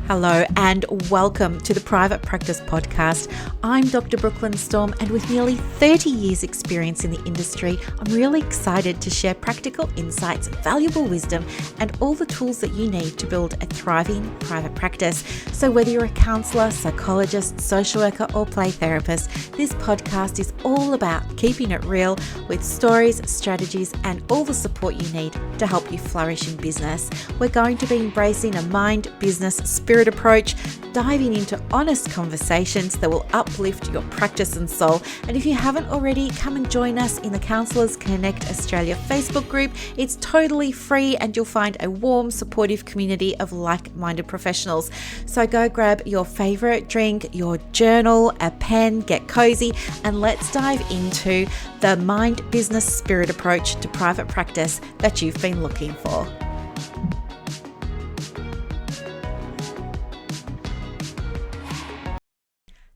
Hello and welcome to the Private Practice Podcast. I'm Dr. Brooklyn Storme, and with nearly 30 years experience in the industry, I'm really excited to share practical insights, valuable wisdom, and all the tools that you need to build a thriving private practice. So whether you're a counsellor, psychologist, social worker, or play therapist, this podcast is all about keeping it real with stories, strategies, and all the support you need to help you flourish in business. We're going to be embracing a mind, business, spirit approach, diving into honest conversations that will uplift your practice and soul. And if you haven't already, come and join us in the Counsellors Connect Australia Facebook group. It's totally free and you'll find a warm, supportive community of like-minded professionals. So go grab your favorite drink, your journal, a pen, get cozy, and let's dive into the mind, business, spirit approach to private practice that you've been looking for.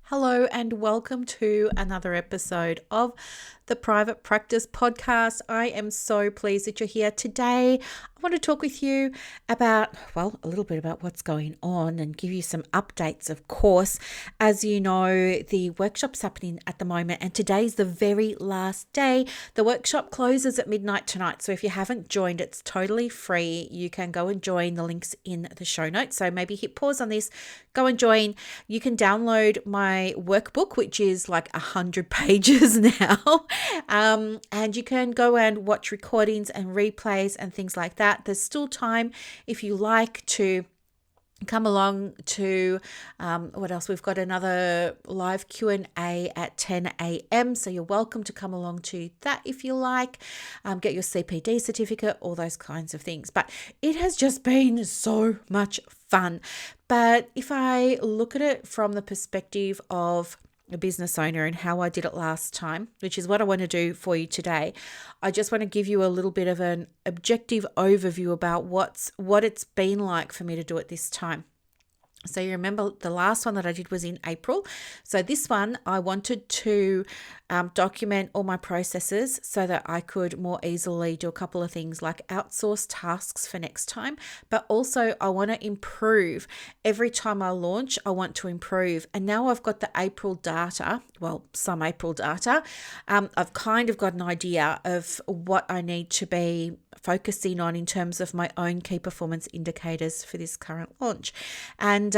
Hello and welcome to another episode of the Private Practice Podcast. I am so pleased that you're here today. I want to talk with you about, a little bit about what's going on and give you some updates, of course. As you know, the workshop's happening at the moment and today's the very last day. The workshop closes at midnight tonight. So if you haven't joined, it's totally free. You can go and join. The link's in the show notes. So maybe hit pause on this, go and join. You can download my workbook, which is like 100 pages now. And you can go and watch recordings and replays and things like that. There's still time if you like to come along to what else? We've got another live Q&A at 10 a.m. So you're welcome to come along to that if you like. Get your CPD certificate, all those kinds of things. But it has just been so much fun. But if I look at it from the perspective of a business owner and how I did it last time, which is what I want to do for you today, I just want to give you a little bit of an objective overview about what it's been like for me to do it this time. So you remember the last one that I did was in April. So this one, I wanted to document all my processes so that I could more easily do a couple of things like outsource tasks for next time. But also I want to improve. Every time I launch, I want to improve. And now I've got the April data, some April data. I've kind of got an idea of what I need to be focusing on in terms of my own key performance indicators for this current launch. And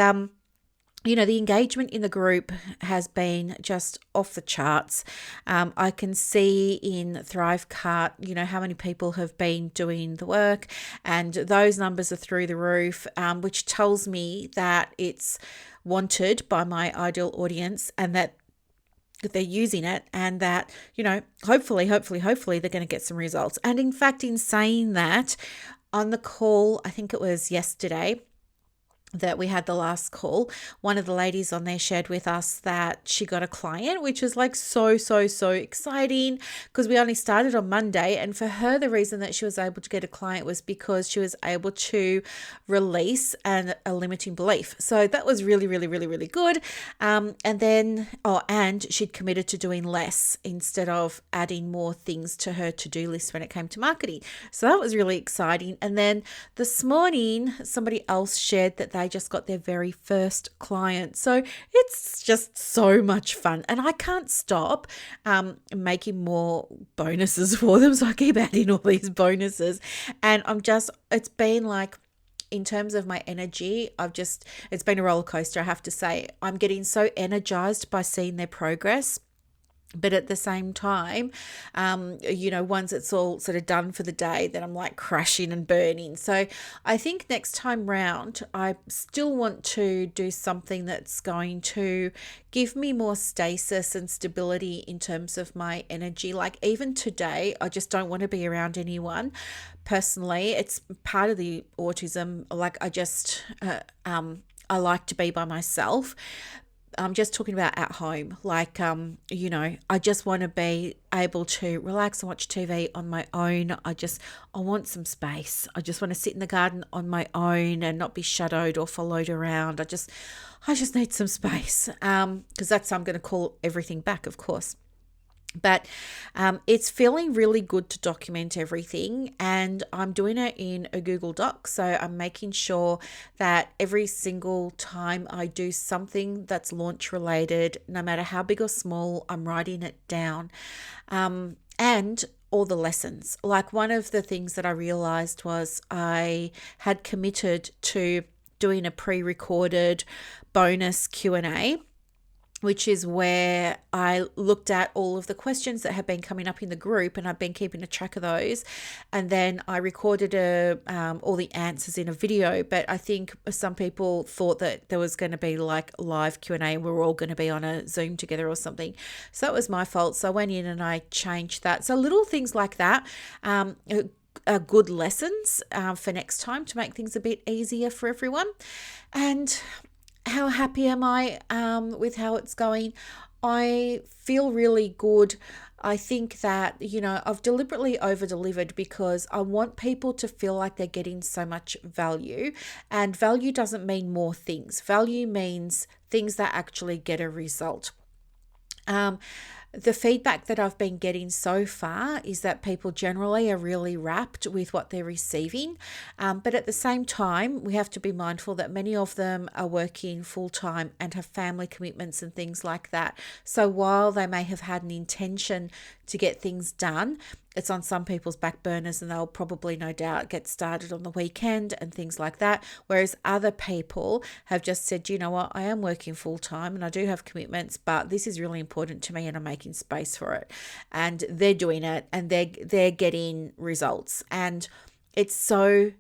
the engagement in the group has been just off the charts. I can see in Thrivecart, how many people have been doing the work, and those numbers are through the roof, which tells me that it's wanted by my ideal audience and that they're using it, and that, hopefully they're going to get some results. And in fact, in saying that, on the call, I think it was yesterday that we had the last call, one of the ladies on there shared with us that she got a client, which is like so exciting because we only started on Monday. And for her, the reason that she was able to get a client was because she was able to release a limiting belief. So that was really good. And she'd committed to doing less instead of adding more things to her to-do list when it came to marketing. So that was really exciting. And then this morning, somebody else shared that they just got their very first client. So it's just so much fun. And I can't stop making more bonuses for them. So I keep adding all these bonuses. And it's been like, in terms of my energy, it's been a roller coaster, I have to say. I'm getting so energized by seeing their progress. But at the same time, once it's all sort of done for the day, then I'm like crashing and burning. So I think next time round, I still want to do something that's going to give me more stasis and stability in terms of my energy. Like even today, I just don't want to be around anyone. Personally, it's part of the autism. Like I like to be by myself. I'm just talking about at home. Like, I just want to be able to relax and watch TV on my own. I want some space. I just want to sit in the garden on my own and not be shadowed or followed around. I just need some space. Because I'm going to call everything back, of course. But it's feeling really good to document everything, and I'm doing it in a Google Doc. So I'm making sure that every single time I do something that's launch related, no matter how big or small, I'm writing it down. And all the lessons. Like, one of the things that I realized was I had committed to doing a pre-recorded bonus Q&A, which is where I looked at all of the questions that have been coming up in the group, and I've been keeping a track of those. And then I recorded all the answers in a video. But I think some people thought that there was going to be like live Q&A and we were all going to be on a Zoom together or something. So that was my fault. So I went in and I changed that. So little things like that are good lessons for next time to make things a bit easier for everyone. And how happy am I with how it's going? I feel really good. I think that, I've deliberately over-delivered because I want people to feel like they're getting so much value. And value doesn't mean more things. Value means things that actually get a result. The feedback that I've been getting so far is that people generally are really rapt with what they're receiving. But at the same time, we have to be mindful that many of them are working full-time and have family commitments and things like that. So while they may have had an intention to get things done, it's on some people's back burners, and they'll probably no doubt get started on the weekend and things like that. Whereas other people have just said, you know what, I am working full time and I do have commitments, but this is really important to me and I'm making space for it. And they're doing it and they're getting results. And it's so,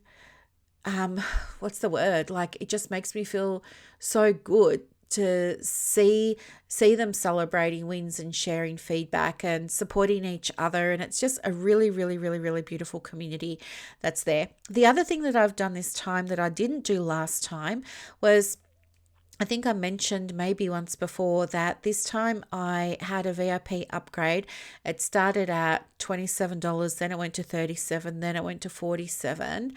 what's the word? Like, it just makes me feel so good to see them celebrating wins and sharing feedback and supporting each other. And it's just a really, really, really, really beautiful community that's there. The other thing that I've done this time that I didn't do last time was, I think I mentioned maybe once before that this time I had a VIP upgrade. It started at $27, then it went to $37, then it went to $47.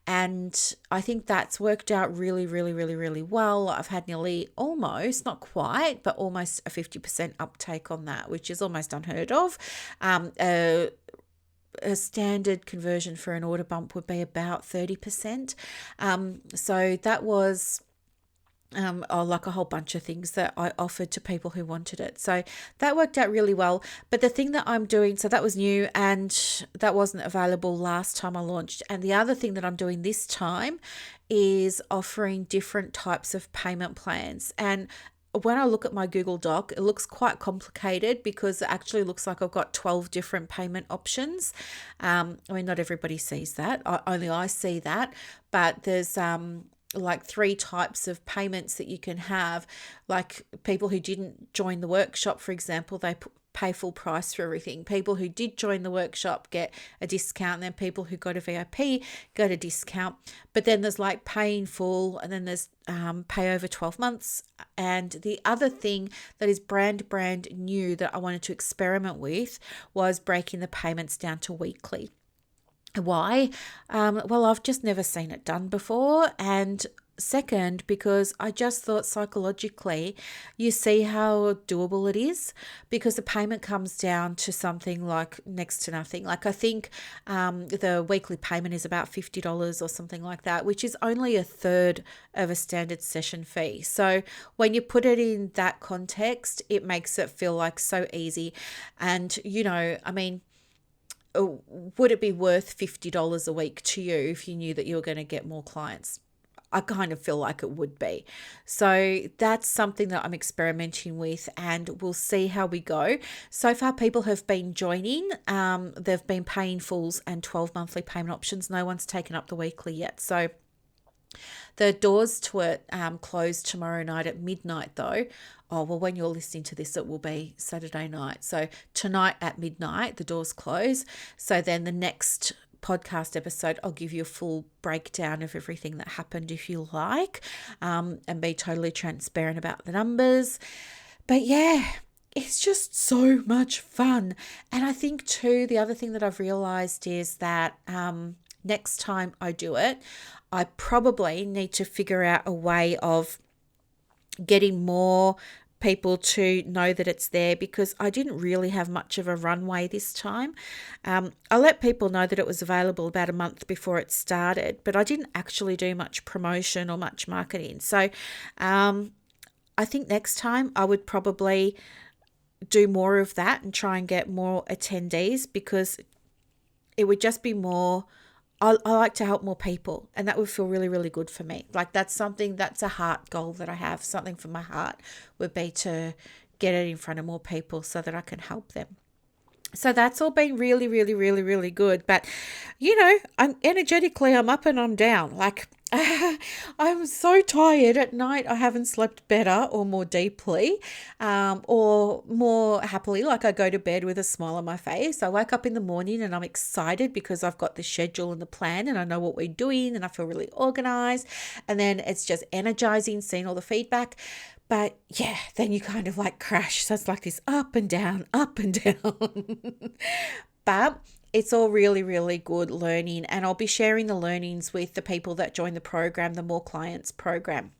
And I think that's worked out really, really, really, really well. I've had nearly almost, not quite, but almost a 50% uptake on that, which is almost unheard of. A standard conversion for an order bump would be about 30%. So that was like a whole bunch of things that I offered to people who wanted it. So that worked out really well. But the thing that I'm doing, so that was new and that wasn't available last time I launched. And the other thing that I'm doing this time is offering different types of payment plans. And when I look at my Google Doc, it looks quite complicated because it actually looks like I've got 12 different payment options. I mean, not everybody sees that. Only I see that. But there's like 3 types of payments that you can have. Like, people who didn't join the workshop, for example, they pay full price for everything. People who did join the workshop get a discount, and then people who go to VIP get a discount. But then there's like pay in full, and then there's pay over 12 months. And the other thing that is brand new that I wanted to experiment with was breaking the payments down to weekly. Why? Well, I've just never seen it done before. And second, because I just thought psychologically, you see how doable it is, because the payment comes down to something like next to nothing. Like, I think the weekly payment is about $50 or something like that, which is only a third of a standard session fee. So when you put it in that context, it makes it feel like so easy. And, I mean, would it be worth $50 a week to you if you knew that you were going to get more clients? I kind of feel like it would be. So that's something that I'm experimenting with, and we'll see how we go. So far, people have been joining. They've been paying fulls and 12 monthly payment options. No one's taken up the weekly yet. So the doors to it close tomorrow night at midnight, though. Oh, well, when you're listening to this, it will be Saturday night. So tonight at midnight, the doors close. So then the next podcast episode, I'll give you a full breakdown of everything that happened, if you like, and be totally transparent about the numbers. But yeah, it's just so much fun. And I think too, the other thing that I've realized is that next time I do it, I probably need to figure out a way of getting more people to know that it's there because I didn't really have much of a runway this time. I let people know that it was available about a month before it started, but I didn't actually do much promotion or much marketing. So I think next time I would probably do more of that and try and get more attendees, because it would just be more. I like to help more people, and that would feel really, really good for me. Like that's a heart goal that I have. Something from my heart would be to get it in front of more people so that I can help them. So that's all been really, really, really, really good. But, I'm energetically, I'm up and I'm down. Like, I'm so tired at night. I haven't slept better or more deeply or more happily. Like, I go to bed with a smile on my face. I wake up in the morning and I'm excited because I've got the schedule and the plan and I know what we're doing and I feel really organized. And then it's just energizing seeing all the feedback. But yeah, then you kind of like crash. So it's like this up and down, up and down. But it's all really, really good learning. And I'll be sharing the learnings with the people that join the program, the More Clients program,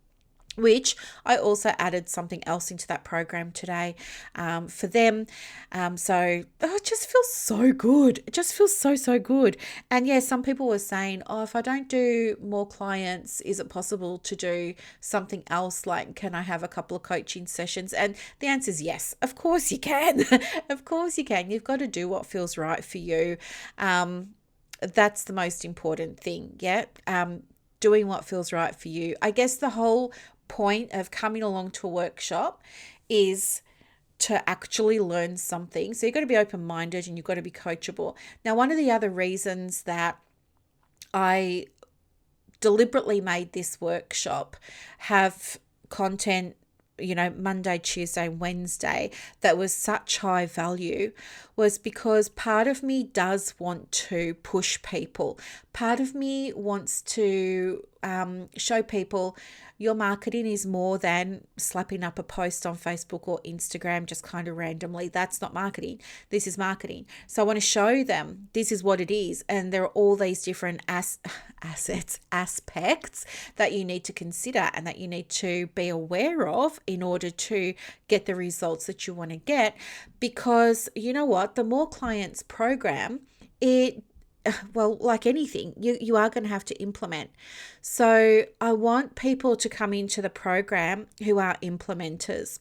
which I also added something else into that program today for them. It just feels so good. It just feels so, so good. And yeah, some people were saying, oh, if I don't do more clients, is it possible to do something else? Like, can I have a couple of coaching sessions? And the answer is yes. Of course you can. Of course you can. You've got to do what feels right for you. That's the most important thing. Yeah. Doing what feels right for you. I guess the whole point of coming along to a workshop is to actually learn something. So you've got to be open-minded and you've got to be coachable. Now, one of the other reasons that I deliberately made this workshop have content, Monday, Tuesday, Wednesday, that was such high value was because part of me does want to push people. Part of me wants to show people your marketing is more than slapping up a post on Facebook or Instagram just kind of randomly. That's not marketing. This is marketing. So I want to show them this is what it is. And there are all these different aspects that you need to consider and that you need to be aware of in order to get the results that you want to get. Because you know what? The More Clients program, like anything, you are going to have to implement. So I want people to come into the program who are implementers.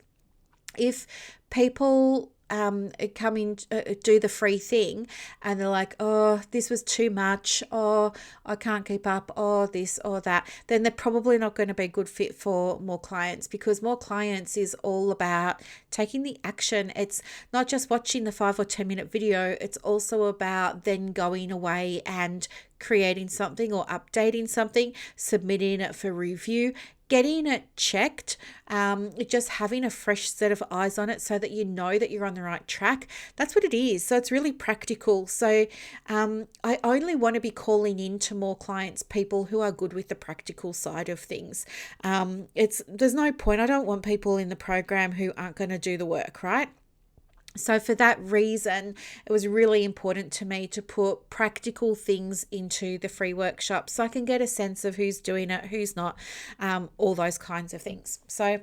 If people come in, do the free thing and they're like, oh, this was too much, oh, I can't keep up, oh, this or that, then they're probably not going to be a good fit for More Clients, because More Clients is all about taking the action. It's not just watching the 5 or 10 minute video. It's also about then going away and creating something or updating something, submitting it for review, getting it checked, just having a fresh set of eyes on it so that you know that you're on the right track. That's what it is. So it's really practical. So I only want to be calling in to More Clients people who are good with the practical side of things. There's no point. I don't want people in the program who aren't going to do the work, right? So for that reason, it was really important to me to put practical things into the free workshop so I can get a sense of who's doing it, who's not, all those kinds of things. So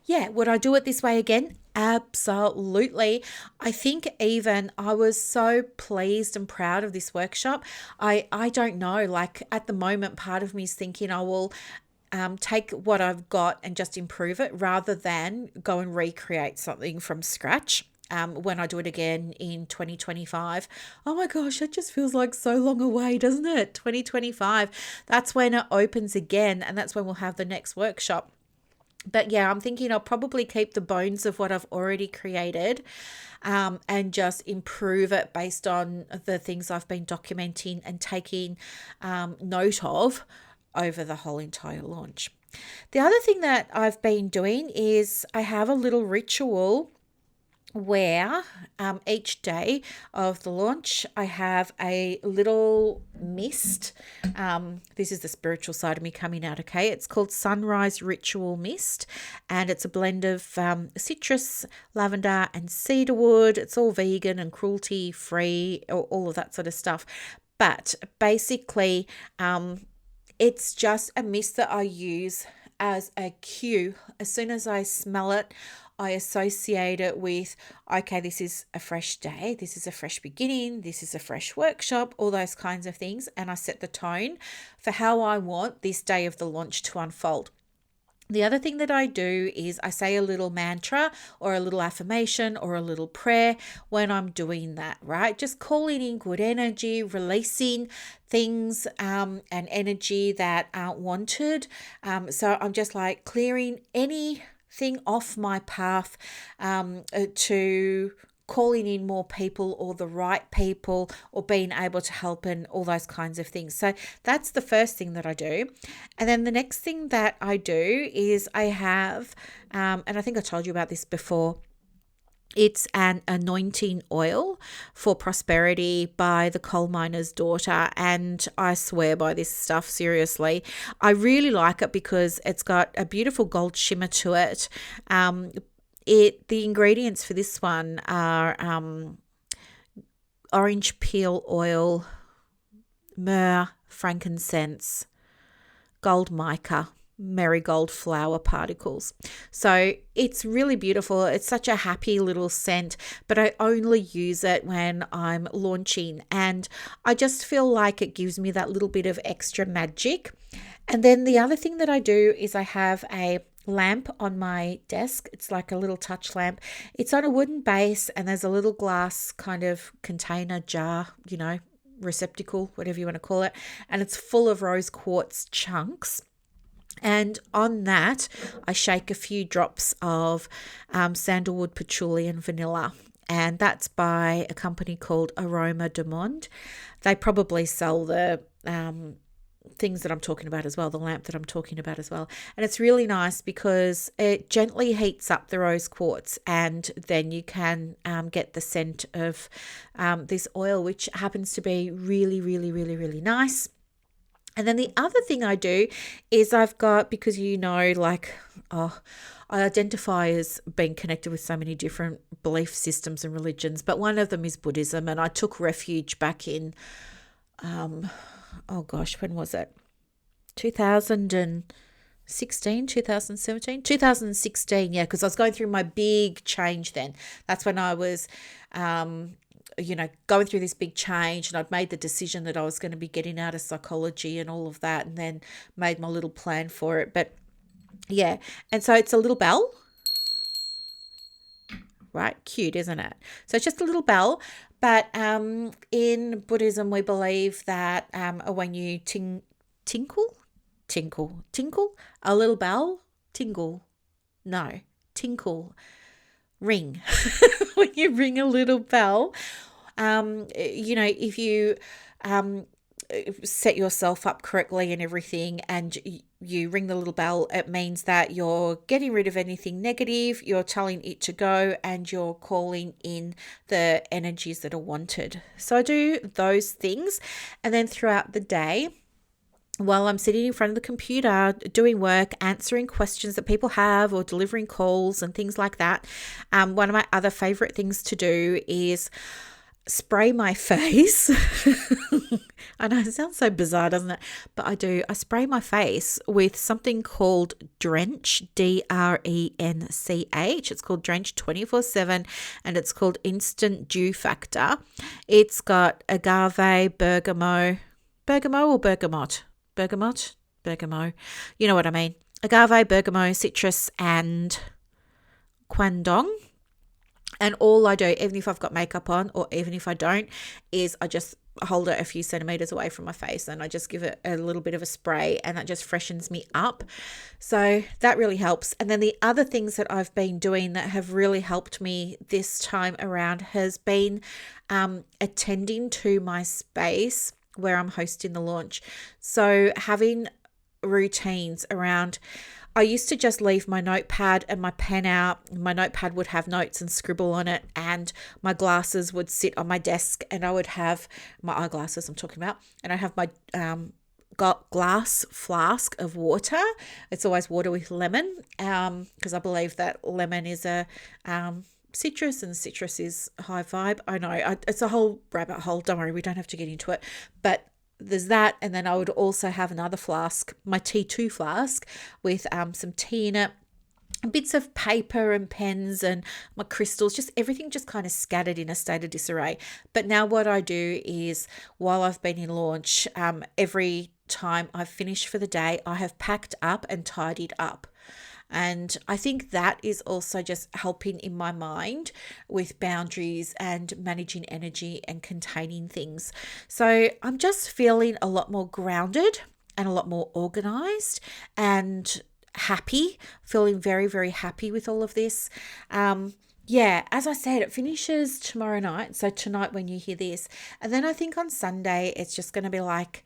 yeah, would I do it this way again? Absolutely. I think even I was so pleased and proud of this workshop. I don't know, like at the moment, part of me is thinking I will take what I've got and just improve it rather than go and recreate something from scratch. When I do it again in 2025. Oh my gosh, that just feels like so long away, doesn't it? 2025. That's when it opens again, and that's when we'll have the next workshop. But yeah, I'm thinking I'll probably keep the bones of what I've already created and just improve it based on the things I've been documenting and taking note of over the whole entire launch. The other thing that I've been doing is I have a little ritual where each day of the launch I have a little mist. This is the spiritual side of me coming out, okay? It's called Sunrise Ritual Mist, and it's a blend of citrus, lavender and cedarwood. It's all vegan and cruelty free, all of that sort of stuff. But basically it's just a mist that I use as a cue. As soon as I smell it, I associate it with, okay, this is a fresh day, this is a fresh beginning, this is a fresh workshop, all those kinds of things. And I set the tone for how I want this day of the launch to unfold. The other thing that I do is I say a little mantra or a little affirmation or a little prayer when I'm doing that, right? Just calling in good energy, releasing things and energy that aren't wanted. So I'm just like clearing anything off my path to calling in more people or the right people or being able to help and all those kinds of things. So that's the first thing that I do. And then the next thing that I do is I have, and I think I told you about this before, it's an anointing oil for prosperity by the coal miner's daughter. And I swear by this stuff, seriously. I really like it because it's got a beautiful gold shimmer to it. The ingredients for this one are orange peel oil, myrrh, frankincense, gold mica, marigold flower particles. So it's really beautiful. It's such a happy little scent, but I only use it when I'm launching, and I just feel like it gives me that little bit of extra magic. And then the other thing that I do is I have a lamp on my desk. It's like a little touch lamp. It's on a wooden base, and there's a little glass kind of container, jar, receptacle, whatever you want to call it, and it's full of rose quartz chunks. And on that, I shake a few drops of sandalwood, patchouli, and vanilla. And that's by a company called Aroma de Monde. They probably sell the things that I'm talking about as well, the lamp that I'm talking about as well. And it's really nice because it gently heats up the rose quartz, and then you can get the scent of this oil, which happens to be really, really, really, really nice. And then the other thing I do is I've got, because I identify as being connected with so many different belief systems and religions, but one of them is Buddhism, and I took refuge back in when was it? 2016, 2017, 2016. Yeah, because I was going through my big change then. That's when I was, going through this big change, and I'd made the decision that I was going to be getting out of psychology and all of that, and then made my little plan for it. But yeah, and so it's a little bell. Right? Cute, isn't it? So it's just a little bell. But in Buddhism, we believe that when you tinkle, a little bell, tinkle, ring. When you ring a little bell, if you set yourself up correctly and everything, and you ring the little bell, it means that you're getting rid of anything negative, you're telling it to go, and you're calling in the energies that are wanted. So I do those things. And then throughout the day, while I'm sitting in front of the computer doing work, answering questions that people have or delivering calls and things like that, one of my other favorite things to do is spray my face. I know it sounds so bizarre, doesn't it? But I do. I spray my face with something called Drench, DRENCH. It's called Drench 24/7, and it's called Instant Dew Factor. It's got agave, bergamot or bergamot? Bergamot? You know what I mean. Agave, bergamot, citrus, and quandong. And all I do, even if I've got makeup on or even if I don't, is I just hold it a few centimeters away from my face, and I just give it a little bit of a spray, and that just freshens me up. So that really helps. And then the other things that I've been doing that have really helped me this time around has been attending to my space where I'm hosting the launch. So having routines around, I used to just leave my notepad and my pen out. My notepad would have notes and scribble on it, and my glasses would sit on my desk, and I would have my eyeglasses I'm talking about, and I have my glass flask of water. It's always water with lemon, because I believe that lemon is a citrus, and citrus is high vibe. I know, it's a whole rabbit hole. Don't worry, we don't have to get into it. But there's that, and then I would also have another flask, my T2 flask, with some tea in it, bits of paper and pens and my crystals, just everything just kind of scattered in a state of disarray. But now what I do is, while I've been in launch, every time I've finished for the day, I have packed up and tidied up. And I think that is also just helping in my mind with boundaries and managing energy and containing things. So I'm just feeling a lot more grounded and a lot more organized and happy, feeling very, very happy with all of this. As I said, it finishes tomorrow night. So tonight when you hear this, and then I think on Sunday, it's just going to be like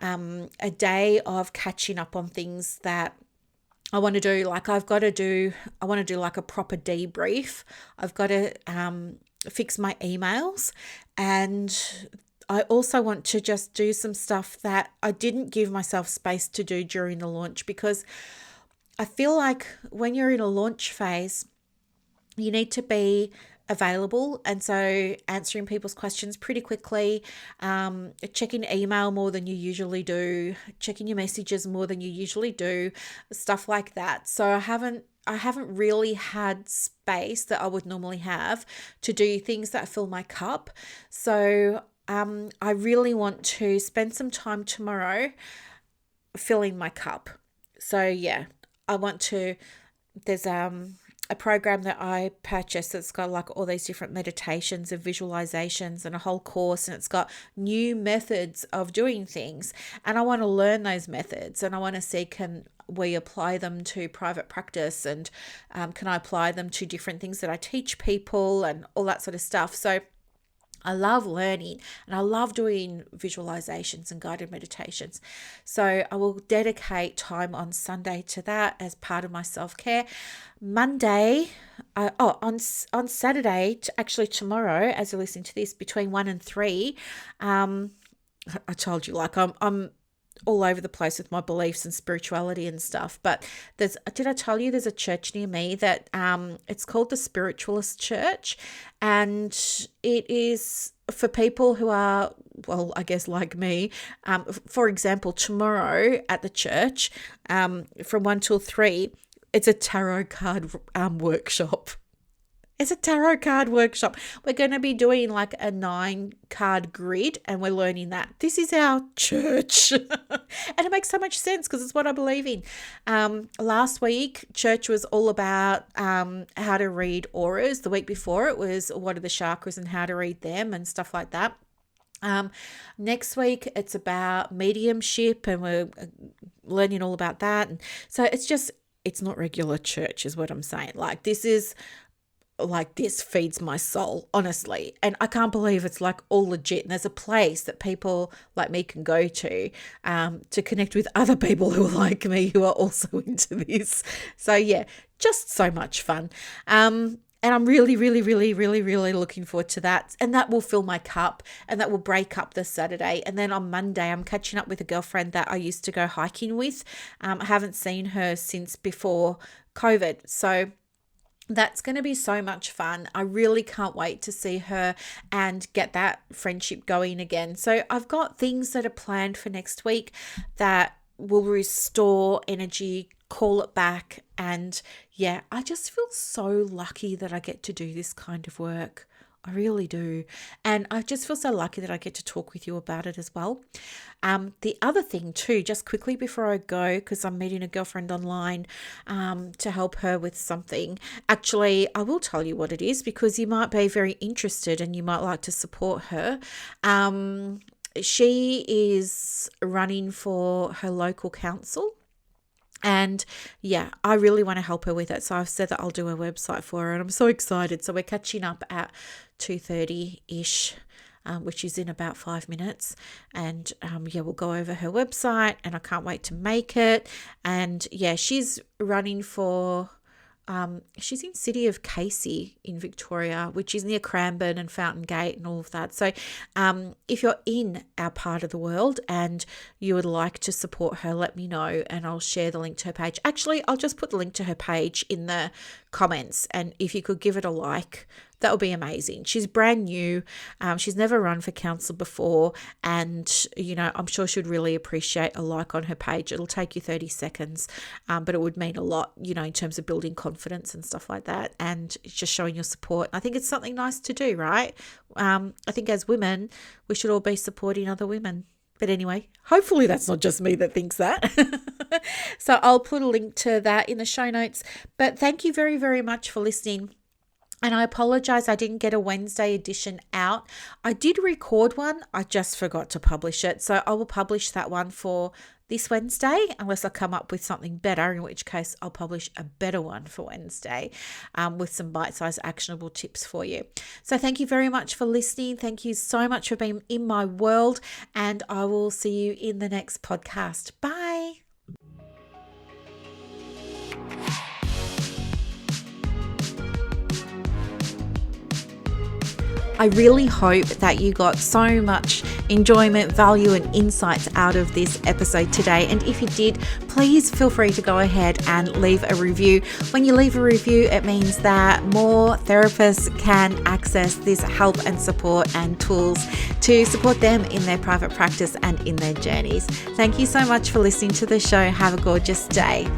a day of catching up on things that I want to do. Like I want to do like a proper debrief. I've got to fix my emails, and I also want to just do some stuff that I didn't give myself space to do during the launch, because I feel like when you're in a launch phase, you need to be available. And so answering people's questions pretty quickly, checking email more than you usually do, checking your messages more than you usually do, stuff like that. So I haven't really had space that I would normally have to do things that fill my cup. So I really want to spend some time tomorrow filling my cup. So yeah, there's a program that I purchased that's got like all these different meditations and visualizations and a whole course, and it's got new methods of doing things. And I want to learn those methods, and I want to see, can we apply them to private practice, and can I apply them to different things that I teach people and all that sort of stuff. So I love learning, and I love doing visualizations and guided meditations. So I will dedicate time on Sunday to that as part of my self-care. Monday, on Saturday, actually tomorrow, as you're listening to this, between 1 and 3, I told you, like I'm all over the place with my beliefs and spirituality and stuff. But did I tell you there's a church near me that it's called the Spiritualist Church, and it is for people who are, well, I guess like me. For example, tomorrow at the church, from 1 till 3, it's a tarot card workshop. It's a tarot card workshop. We're going to be doing like a 9-card grid, and we're learning that. This is our church. And it makes so much sense because it's what I believe in. Last week, church was all about how to read auras. The week before, it was what are the chakras and how to read them and stuff like that. Next week, it's about mediumship, and we're learning all about that. And so it's not regular church is what I'm saying. This feeds my soul, honestly. And I can't believe it's like all legit. And there's a place that people like me can go to connect with other people who are like me, who are also into this. So yeah, just so much fun. And I'm really, really, really, really, really looking forward to that. And that will fill my cup, and that will break up this Saturday. And then on Monday, I'm catching up with a girlfriend that I used to go hiking with. I haven't seen her since before COVID. So that's going to be so much fun. I really can't wait to see her and get that friendship going again. So I've got things that are planned for next week that will restore energy, call it back. And yeah, I just feel so lucky that I get to do this kind of work. I really do. And I just feel so lucky that I get to talk with you about it as well. The other thing too, just quickly before I go, because I'm meeting a girlfriend online to help her with something. Actually, I will tell you what it is, because you might be very interested and you might like to support her. She is running for her local council. And yeah, I really want to help her with it. So I've said that I'll do a website for her, and I'm so excited. So we're catching up at 2:30-ish, which is in about 5 minutes. And we'll go over her website, and I can't wait to make it. And yeah, she's running for... she's in City of Casey in Victoria, which is near Cranbourne and Fountain Gate and all of that. So if you're in our part of the world and you would like to support her, let me know, and I'll share the link to her page. Actually, I'll just put the link to her page in the comments, and if you could give it a like, that would be amazing. She's brand new. She's never run for council before. And, I'm sure she'd really appreciate a like on her page. It'll take you 30 seconds, but it would mean a lot, in terms of building confidence and stuff like that. And it's just showing your support. I think it's something nice to do, right? I think as women, we should all be supporting other women. But anyway, hopefully that's not just me that thinks that. So I'll put a link to that in the show notes. But thank you very, very much for listening. And I apologize, I didn't get a Wednesday edition out. I did record one, I just forgot to publish it. So I will publish that one for this Wednesday, unless I come up with something better, in which case I'll publish a better one for Wednesday with some bite-sized actionable tips for you. So thank you very much for listening. Thank you so much for being in my world, and I will see you in the next podcast. Bye. I really hope that you got so much enjoyment, value, and insights out of this episode today. And if you did, please feel free to go ahead and leave a review. When you leave a review, it means that more therapists can access this help and support and tools to support them in their private practice and in their journeys. Thank you so much for listening to the show. Have a gorgeous day.